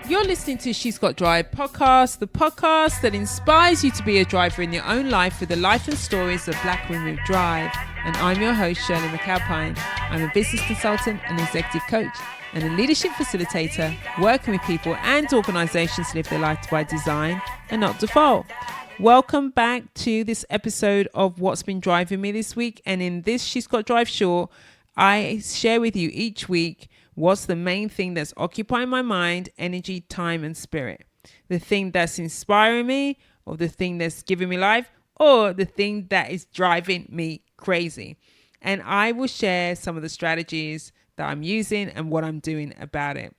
You're listening to She's Got Drive podcast, the podcast that inspires you to be a driver in your own life with the life and stories of Black women with drive. And I'm your host, Shirley McAlpine. I'm a business consultant and executive coach and a leadership facilitator working with people and organizations to live their life by design and not default. Welcome back to this episode of What's Been Driving Me this week. And in this She's Got Drive show, I share with you each week what's the main thing that's occupying my mind, energy, time, and spirit. The thing that's inspiring me, or the thing that's giving me life, or the thing that is driving me crazy. And I will share some of the strategies that I'm using and what I'm doing about it.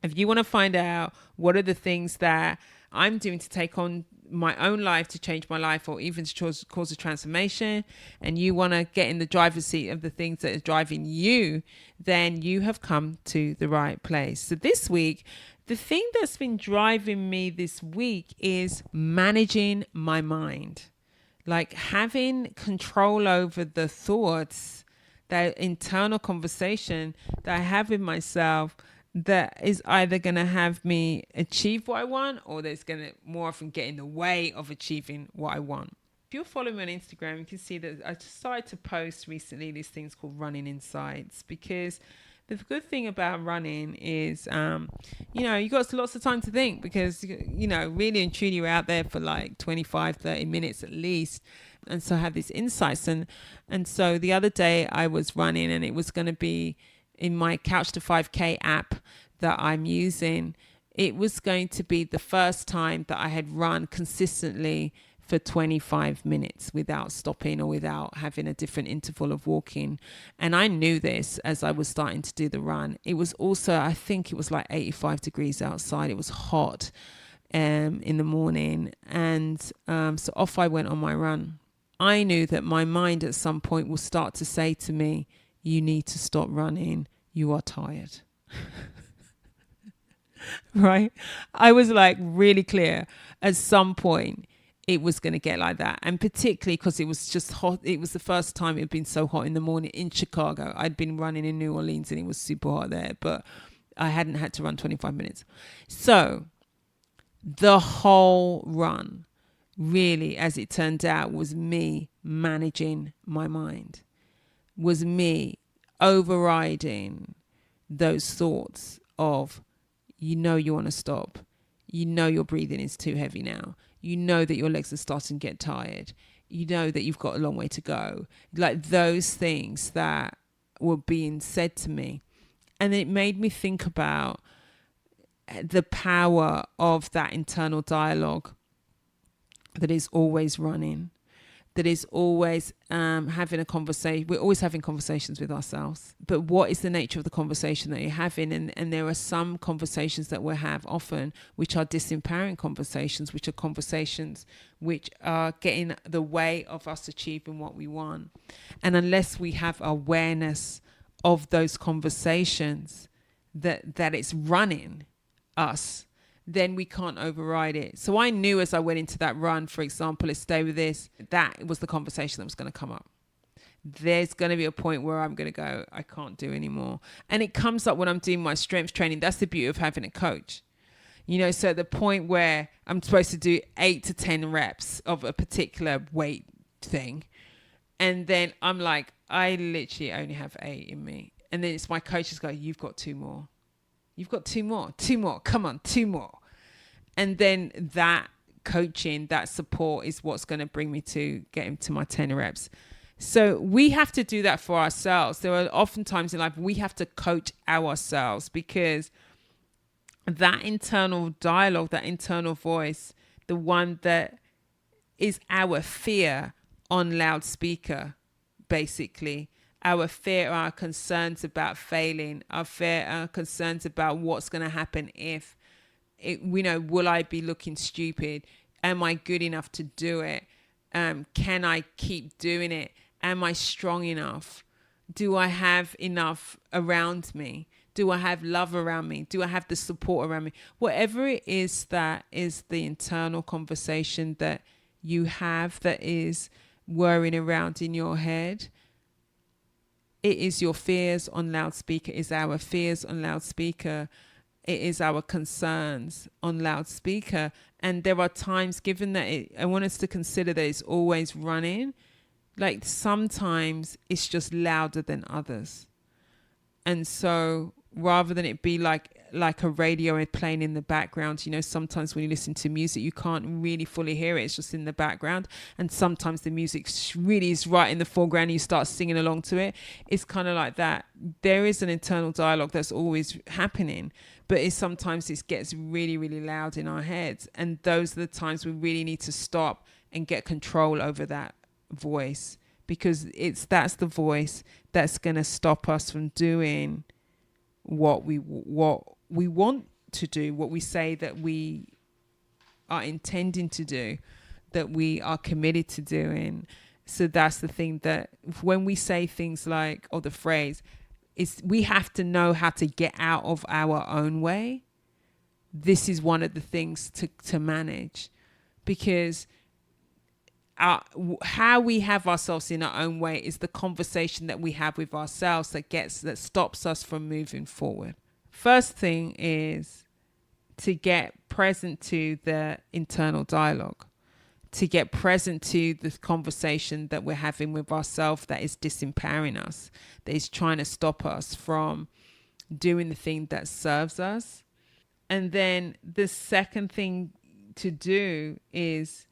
If you want to find out what are the things that I'm doing to take on my own life to change my life, or even to cause a transformation, and you want to get in the driver's seat of the things that is driving you, then you have come to the right place. So this week, the thing that's been driving me this week is managing my mind, like having control over the thoughts, that internal conversation that I have with myself that is either going to have me achieve what I want, or that's going to more often get in the way of achieving what I want. If you're following me on Instagram, you can see that I started to post recently these things called running insights, because the good thing about running is, you got lots of time to think, because, really and truly you're out there for like 25, 30 minutes at least. And so I have these insights. And so the other day I was running, and it was going to be in my Couch to 5K app that I'm using. It was going to be the first time that I had run consistently for 25 minutes without stopping or without having a different interval of walking. And I knew this as I was starting to do the run. It was also, I think it was like 85 degrees outside. It was hot in the morning. And so off I went on my run. I knew that my mind at some point will start to say to me, you need to stop running. You are tired. Right? I was like really clear at some point it was going to get like that. And particularly because it was just hot. It was the first time it had been so hot in the morning in Chicago. I'd been running in New Orleans and it was super hot there, but I hadn't had to run 25 minutes. So the whole run really, as it turned out, was me managing my mind, was me overriding those thoughts of, you want to stop. Your breathing is too heavy now. You know that your legs are starting to get tired. You know that you've got a long way to go. Like those things that were being said to me. And it made me think about the power of that internal dialogue that is always running, that is always having a conversation. We're always having conversations with ourselves. But what is the nature of the conversation that you're having? And there are some conversations that we'll have often, which are disempowering conversations, which are conversations which are getting the way of us achieving what we want. And unless we have awareness of those conversations, that it's running us, then we can't override it. So I knew as I went into that run, for example, let's stay with this, that was the conversation that was going to come up. There's going to be a point where I'm going to go, I can't do anymore. And it comes up when I'm doing my strength training. That's the beauty of having a coach. So at the point where I'm supposed to do 8 to 10 reps of a particular weight thing. And then I'm like, I literally only have 8 in me. And then it's my coaches go, you've got 2 more. You've got 2 more, 2 more, come on, 2 more. And then that coaching, that support is what's going to bring me to getting to my 10 reps. So we have to do that for ourselves. There are often times in life we have to coach ourselves, because that internal dialogue, that internal voice, the one that is our fear on loudspeaker, basically, our fear, our concerns about failing, our fear, our concerns about what's going to happen if, will I be looking stupid? Am I good enough to do it? Can I keep doing it? Am I strong enough? Do I have enough around me? Do I have love around me? Do I have the support around me? Whatever it is that is the internal conversation that you have that is whirring around in your head, it is your fears on loudspeaker, is our fears on loudspeaker it is our concerns on loudspeaker. And there are times, given that I want us to consider that it's always running, like sometimes it's just louder than others. And so rather than it be like a radio playing in the background, sometimes when you listen to music, you can't really fully hear it. It's just in the background. And sometimes the music really is right in the foreground and you start singing along to it. It's kind of like that. There is an internal dialogue that's always happening, but sometimes it gets really, really loud in our heads. And those are the times we really need to stop and get control over that voice, because that's the voice that's going to stop us from doing what we want to do, what we say that we are intending to do, that we are committed to doing. So that's the thing, that when we say things like, or the phrase, we have to know how to get out of our own way. This is one of the things to manage, because how we have ourselves in our own way is the conversation that we have with ourselves that stops us from moving forward. First thing is to get present to the internal dialogue, to get present to the conversation that we're having with ourselves that is disempowering us, that is trying to stop us from doing the thing that serves us. And then the second thing to do is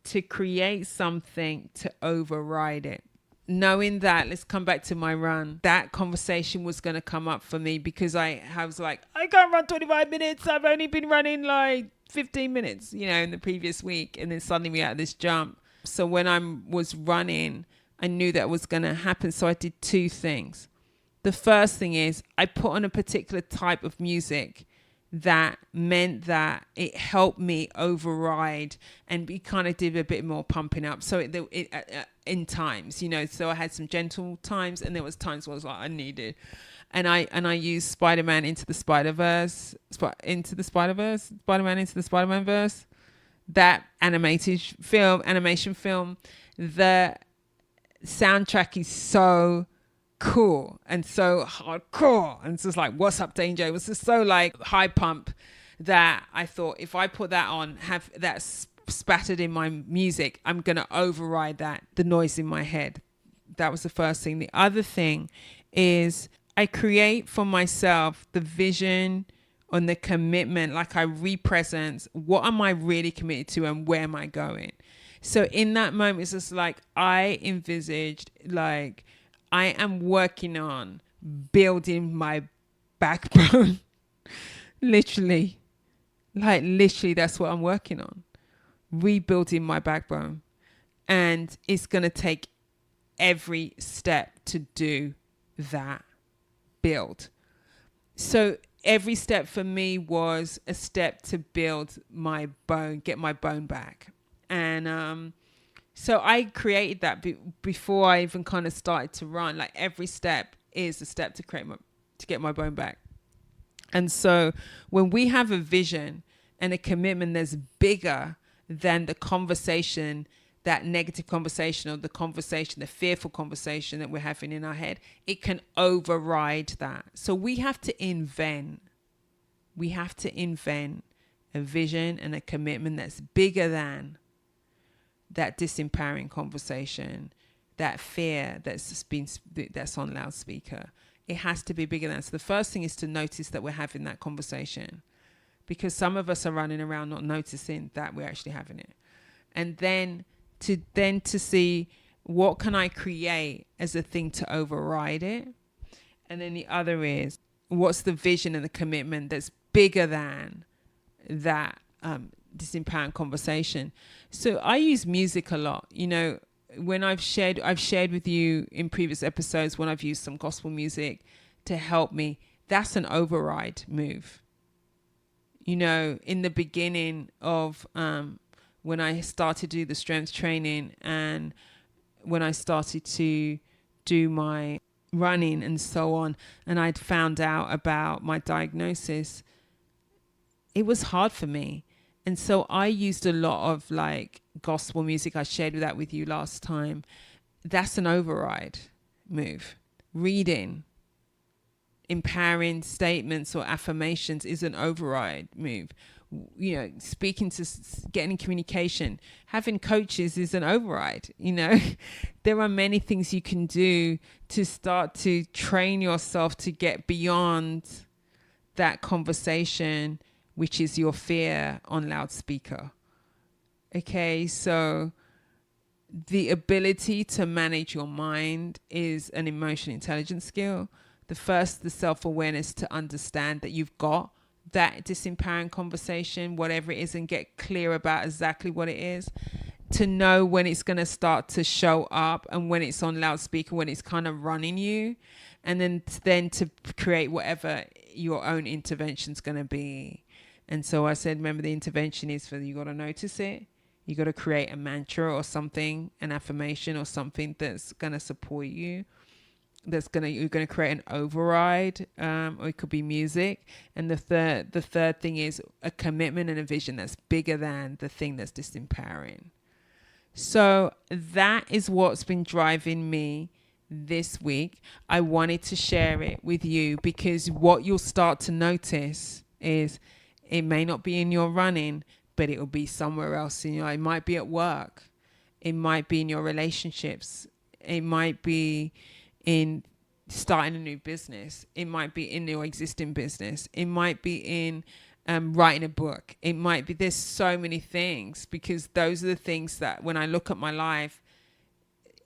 to create something to override it. Knowing that, let's come back to my run. That conversation was going to come up for me because I was like, I can't run 25 minutes. I've only been running like 15 minutes, in the previous week. And then suddenly we had this jump. So when I was running, I knew that was going to happen. So I did two things. The first thing is I put on a particular type of music that meant that it helped me override, and we kind of did a bit more pumping up. So in times, so I had some gentle times, and there was times where I was like, I needed, and I used Spider-Man into the Spider-Verse, Spider-Man into the Spider-Man verse, that animation film. The soundtrack is so cool and so hardcore, and it's just like, what's up, danger? It was just so like high pump that I thought, if I put that on, have that spattered in my music, I'm gonna override the noise in my head. That was the first thing. The other thing is I create for myself the vision and the commitment, like I represent what am I really committed to and where am I going. So in that moment, it's just like I envisaged, like, I am working on building my backbone. literally, that's what I'm working on. Rebuilding my backbone. And it's going to take every step to do that build. So every step for me was a step to build my bone, get my bone back. And, so I created that before I even kind of started to run. Like every step is a step to get my bone back. And so when we have a vision and a commitment that's bigger than the conversation, that negative conversation, or the fearful conversation that we're having in our head, it can override that. So we have to invent a vision and a commitment that's bigger than that disempowering conversation, that fear that's on loudspeaker. It has to be bigger than that. So the first thing is to notice that we're having that conversation, because some of us are running around not noticing that we're actually having it. And then to see, what can I create as a thing to override it? And then the other is, what's the vision and the commitment that's bigger than that disempowering conversation. So I use music a lot. When I've shared with you in previous episodes, when I've used some gospel music to help me, that's an override move. In the beginning of when I started to do the strength training, and when I started to do my running and so on, and I'd found out about my diagnosis, it was hard for me. And so I used a lot of like gospel music. I shared that with you last time. That's an override move. Reading. empowering statements or affirmations is an override move. You know, speaking to, getting in communication, having coaches is an override. You know, there are many things you can do to start to train yourself to get beyond that conversation, which is your fear on loudspeaker. Okay, so the ability to manage your mind is an emotional intelligence skill. The first, the self-awareness to understand that you've got that disempowering conversation, whatever it is, and get clear about exactly what it is. To know when it's going to start to show up and when it's on loudspeaker, when it's kind of running you. And then to create whatever your own intervention's going to be. And so I said, remember, the intervention is for, you got to notice it. You got to create a mantra or something, an affirmation or something that's going to support you. You're going to create an override, or it could be music. And the third thing is a commitment and a vision that's bigger than the thing that's disempowering. So that is what's been driving me this week. I wanted to share it with you because what you'll start to notice is it may not be in your running, but it will be somewhere else. It might be at work. It might be in your relationships. It might be in starting a new business. It might be in your existing business. It might be in writing a book. It might be, there's so many things, because those are the things that when I look at my life,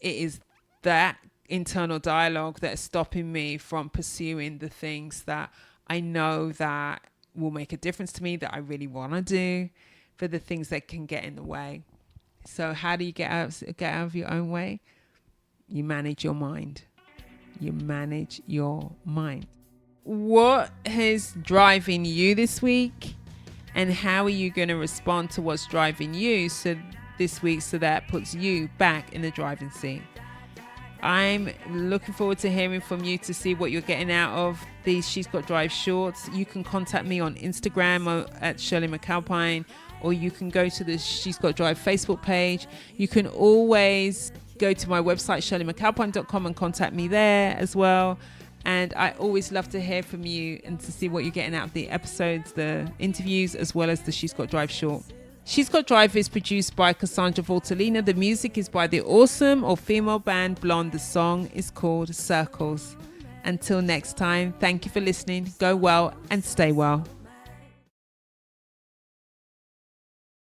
it is that internal dialogue that is stopping me from pursuing the things that I know that will make a difference to me, that I really want to do, for the things that can get in the way. So how do you get out of your own way? You manage your mind. You manage your mind. What is driving you this week? And how are you going to respond to what's driving you this week, so that puts you back in the driving seat? I'm looking forward to hearing from you to see what you're getting out of these She's Got Drive shorts. You can contact me on Instagram at Shirley McAlpine, or you can go to the She's Got Drive Facebook page. You can always go to my website, shirleymcalpine.com, and contact me there as well. And I always love to hear from you and to see what you're getting out of the episodes, the interviews, as well as the She's Got Drive short. She's Got Drive is produced by Cassandra Voltalina. The music is by the awesome all-female band Blonde. The song is called Circles. Until next time, thank you for listening. Go well and stay well.